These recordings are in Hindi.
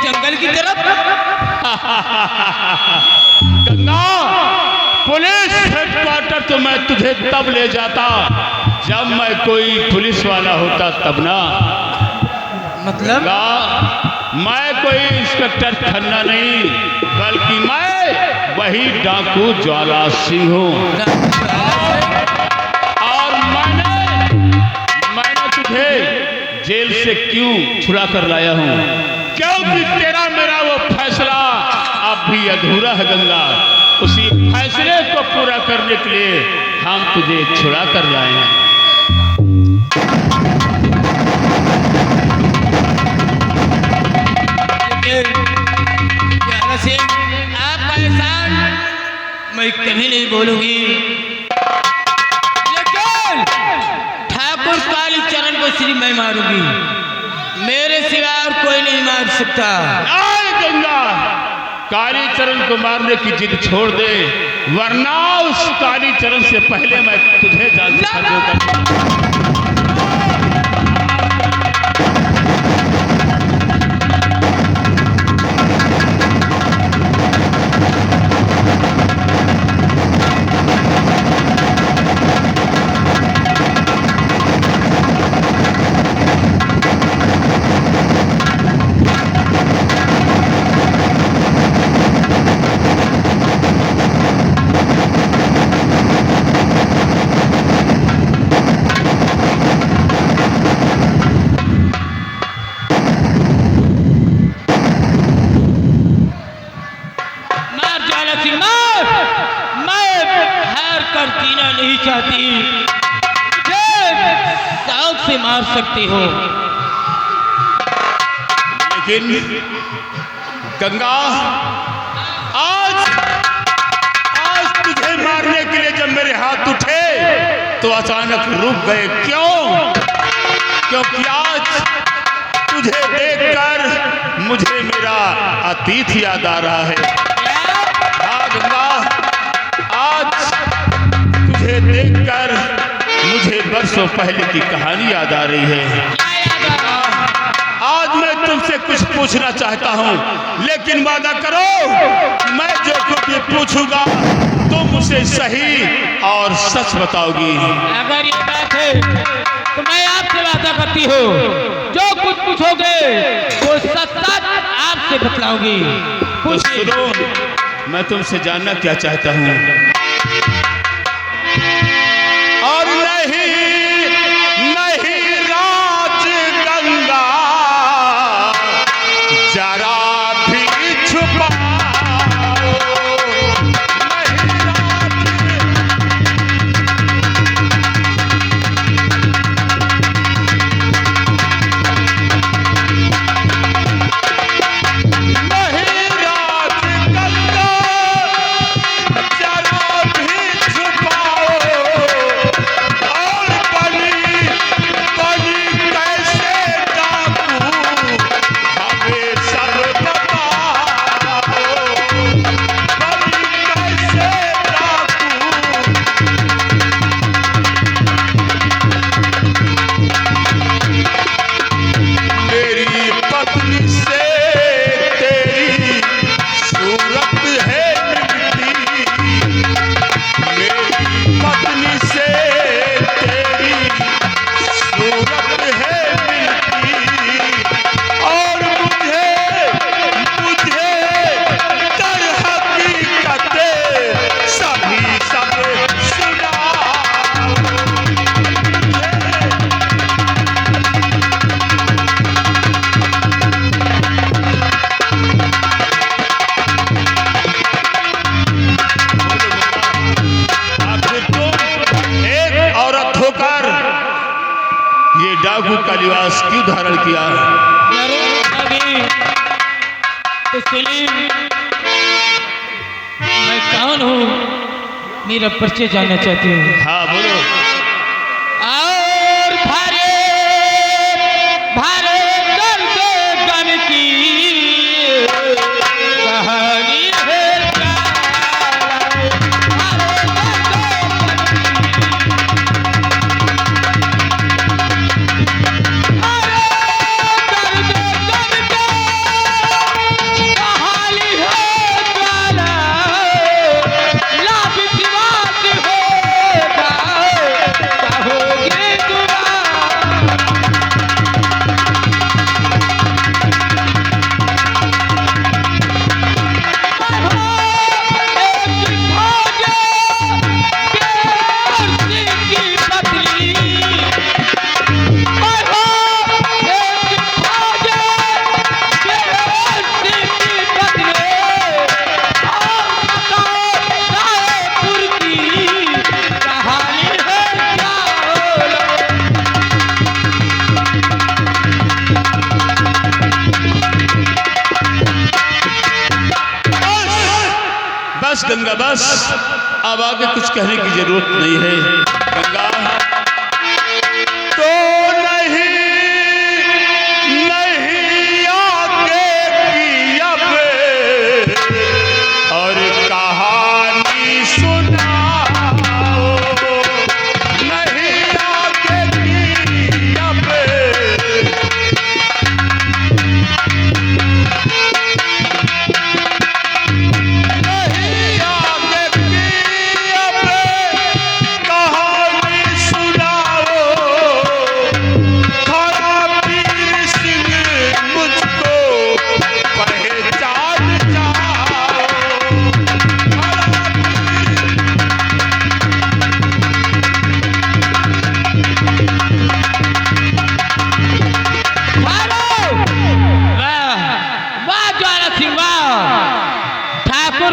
जंगल की तरफ। गंगा, पुलिस हेडक्वार्टर तो मैं तुझे तब ले जाता जब मैं कोई पुलिस वाला होता, तब ना। मतलब मैं कोई इंस्पेक्टर खन्ना नहीं, बल्कि मैं वही डाकू ज्वाला सिंह हूँ। और मैंने तुझे जेल से क्यों छुड़ा कर लाया हूँ? क्योंकि तेरा मेरा वो फैसला अब भी अधूरा है गंगा। उसी फैसले को पूरा करने के लिए हम तुझे छुड़ा कर लाए हैं। आपका एहसान मैं कभी नहीं बोलूंगी, लेकिन ठाकुर कालीचरण को सिर्फ मैं मारूंगी, मेरे सिवा और कोई नहीं मार सकता। गंगा, कालीचरण को मारने की जिद छोड़ दे, वरना उस कालीचरण से पहले मैं तुझे जान से दूंगा। से मार सकती हो, लेकिन गंगा, आज तुझे मारने के लिए जब मेरे हाथ उठे तो अचानक रुक गए। क्यों? क्योंकि आज तुझे देखकर मुझे मेरा अतीत याद आ रहा है। हाँ गंगा, आज तुझे देखकर मुझे बरसों पहले की कहानी याद आ रही है। आज मैं तुमसे कुछ पूछना चाहता हूँ, लेकिन वादा करो मैं जो कुछ भी पूछूंगा तुम मुझे सही और सच बताओगी। अगर ये बात है तो मैं आपसे वादा करती हूँ, जो कुछ पूछोगे वो सच सच आपसे बतलाऊंगी। तो सुनो, मैं तुमसे जानना क्या चाहता हूँ। और नहीं राज गंगा जरा भी छुपाओ, डाकू का लिबास क्यों धारण किया? तो सलीम, मैं कौन हूँ, मेरा परिचय जानना चाहती हूँ। हाँ बोलो। और भारे भारे दर्द गम की कहानी है, बस गंगा बस, अब आगे कुछ कहने की जरूरत नहीं है। गंगा तो नहीं आगे की अब और कहानी सुनाओ, नहीं आगे की अब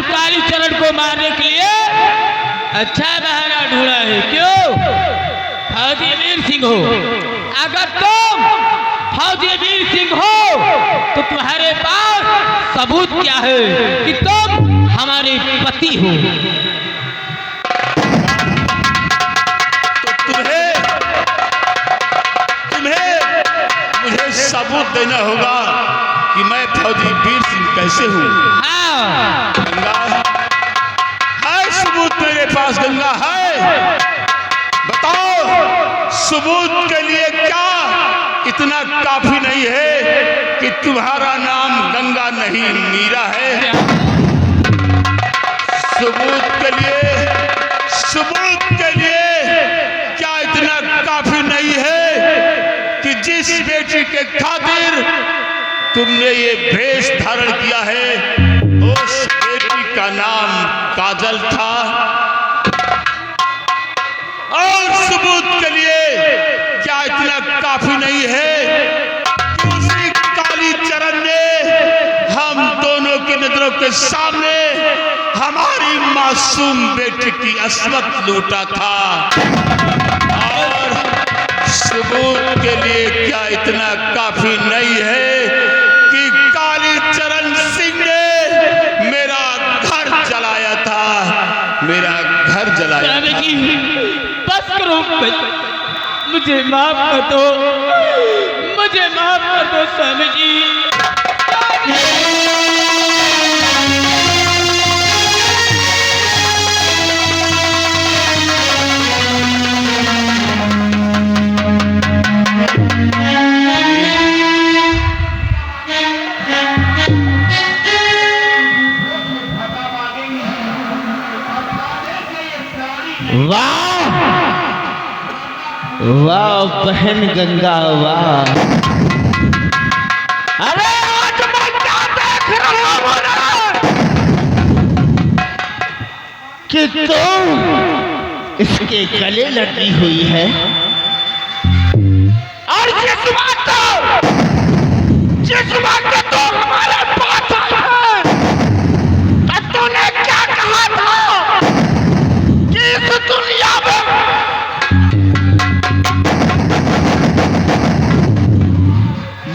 कालीचरण को मारने के लिए अच्छा बहाना ढूंढा है। क्यों? फौजी वीर सिंह हो। अगर तुम फौजी वीर सिंह हो तो तुम्हारे पास सबूत क्या है कि तुम हमारे पति हो? तो तुम्हें मुझे सबूत देना होगा कि मैं फौजी वीर सिंह कैसे हूँ। हाँ गंगा है सबूत मेरे पास, गंगा है। बताओ सबूत के लिए क्या इतना काफी नहीं है कि तुम्हारा नाम गंगा नहीं मीरा है? सबूत के लिए क्या इतना काफी नहीं है कि जिस बेटी के खातिर तुमने ये भेष धारण किया है उस बेटी का नाम काजल था? और सबूत के लिए क्या इतना काफी नहीं है कि उसी कालीचरण ने हम दोनों की नजरों के सामने हमारी मासूम बेटी की अस्मत लूटा था? और सबूत के लिए क्या इतना काफी नहीं है कि कालीचरण सिंह ने मेरा घर जलाया था, मेरा घर जलाया था? बस करो, मुझे माफ कर दो, मुझे माफ कर दो स्वामी जी। वाह वाह बहन गंगा वाह। अरे आज मैं क्या देख रहा हूँ कि तुम इसके गले लगी हुई है और जिस वक्त तो हमारे पास आया तो तूने क्या कहा था कि इस दुनिया में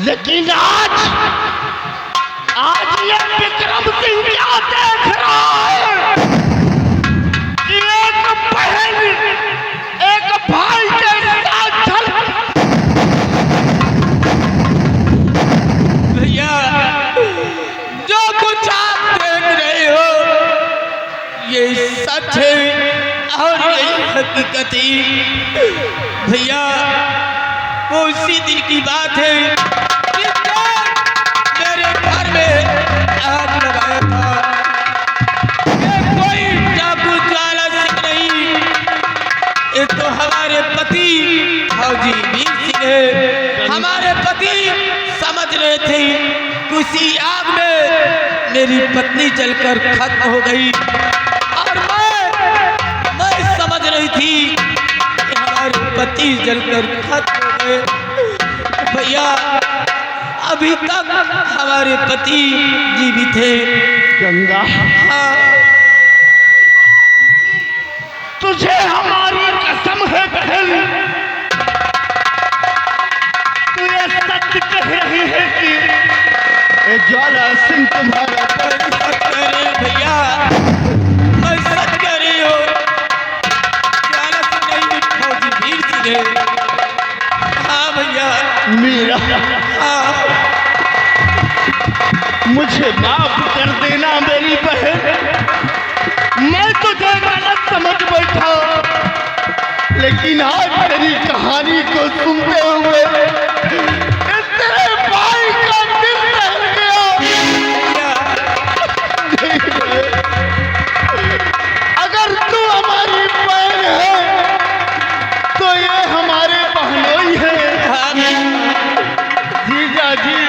लेकिन आज ये विक्रम सिंह क्या देख रहा है कि एक बहन एक भाई के साथ चल। भैया जो कुछ आप देख रहे हो ये सच है और यही हकीकत है। भैया वो उसी दिन की बात है कि मेरे घर में आग लगाया था। ये कोई डाकू ज्वाला सिंह नहीं, ये तो हमारे पति फौजी वीर सिंह है। हमारे पति समझ रहे थे उसी आग में मेरी पत्नी जलकर खत्म हो गई और मैं समझ रही थी कि हमारे पति जलकर खत्म हो गए। भैया अभी तक हमारे पति जीवित थे। गंगा हाँ, तुझे हमारी कसम है बहन, तू ये सत्य कह रही है कि ये ज्वाला सिंह तुम्हारा भैया मीरा, मुझे माफ कर देना मेरी बहन। मैं तुझे गलत समझ बैठा, लेकिन आज तेरी कहानी को सुनते हुए तेरे भाई का दिल दहल गया। अगर तू हमारी बहन है तो ये हमारे बहनोई है। जीजा जी,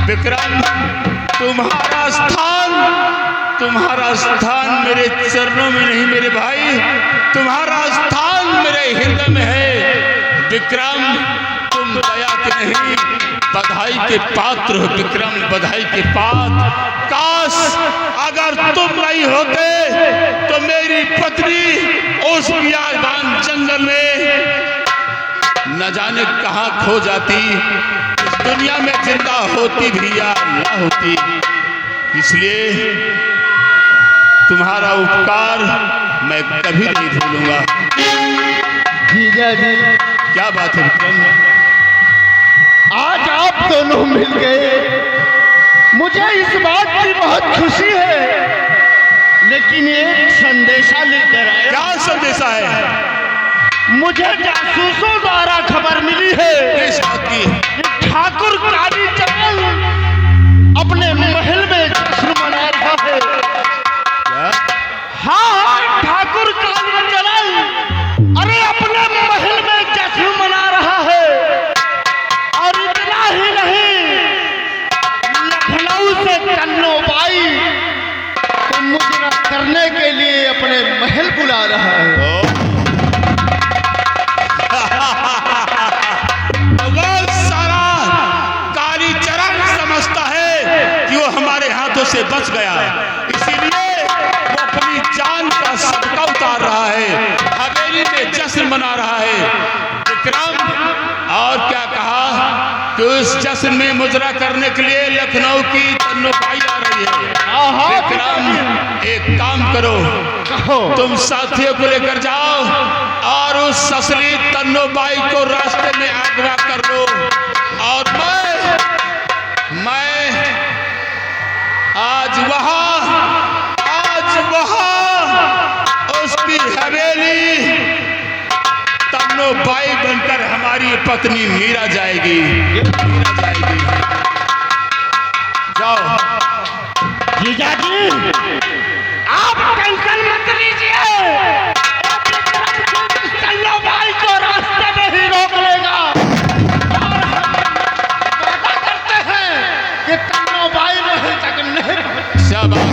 विक्रम, तुम्हारा स्थान मेरे चरणों में नहीं मेरे भाई, तुम्हारा स्थान मेरे हृदय में है। विक्रम, तुम दया के नहीं बधाई के पात्र हो। विक्रम, बधाई के पात्र। काश अगर तुम नहीं होते तो मेरी पत्नी उस बियाबान जंगल में न जाने कहां खो जाती, इस दुनिया में जिंदा होती भी या ना होती। इसलिए तुम्हारा उपकार मैं कभी नहीं भूलूंगा। जीजा जी, क्या बात है विक्रम? आज आप दोनों मिल गए, मुझे इस बात की बहुत खुशी है। लेकिन एक संदेशा लेकर आया। क्या संदेशा है? मुझे जासूसों द्वारा खबर मिली है किस बात की? कि ठाकुर कालीचरण अपने महल में जश्न मना रहा है। क्या? हाँ, ठाकुर कालीचरण अरे अपने महल में जश्न मना रहा है। और इतना ही नहीं, लखनऊ से कन्नो बाई को मुजरा करने के लिए अपने महल बुला रहा है। वो सारा कालीचरण समझता है कि वो हमारे हाथों से बच गया, इसीलिए वो अपनी जान का सदका उतार रहा है, हवेली में जश्न मना रहा है। विक्रम, और क्या कहा कि उस जश्न में मुजरा करने के लिए लखनऊ की तन्नो बाई आ रही है। विक्रम, एक काम करो, तुम साथियों को लेकर जाओ और उस ससली तन्नो बाई को रास्ते में अगवा कर लो। और मैं आज वहां उसकी हवेली तन्नो बाई बनकर हमारी पत्नी मीरा जाएगी। जाओ। जीजा जी, आप टेंशन मत लीजिए, कन्नो बाई को रास्ते में ही रोक लेगा। और हम वादा करते हैं कि कन्नो बाई नहीं तक नहीं। शाबाश।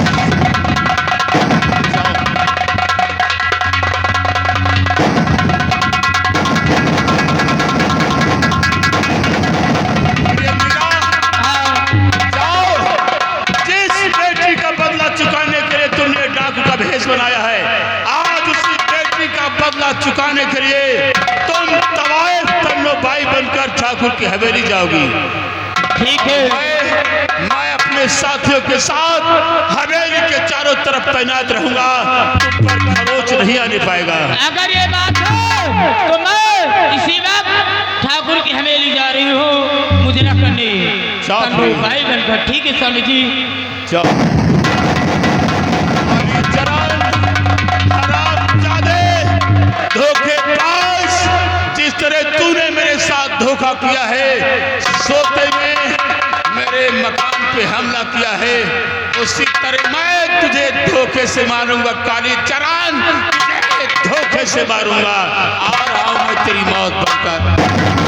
बनाया है, आज उसी बेटी का बदला चुकाने के लिए तुम तवायफ तन्नो बाई बनकर ठाकुर की हवेली जाओगी। ठीक है। मैं अपने साथियों के साथ हवेली के चारों तरफ तैनात रहूंगा, तुम पर खरोच नहीं आने पाएगा। अगर ये बात है तो मैं इसी वक्त ठाकुर की हवेली जा रही हूँ मुजरा करने तन्नो बाई बनकर। ठीक है स्वामी जी। जाओ। धोखेबाज, जिस तरह तूने मेरे साथ धोखा किया है, सोते में मेरे मकान पे हमला किया है, उसी तरह मैं तुझे धोखे से मारूंगा कालीचरण, तुझे धोखे से मारूंगा। आ रहा हूं मैं तेरी मौत बनकर।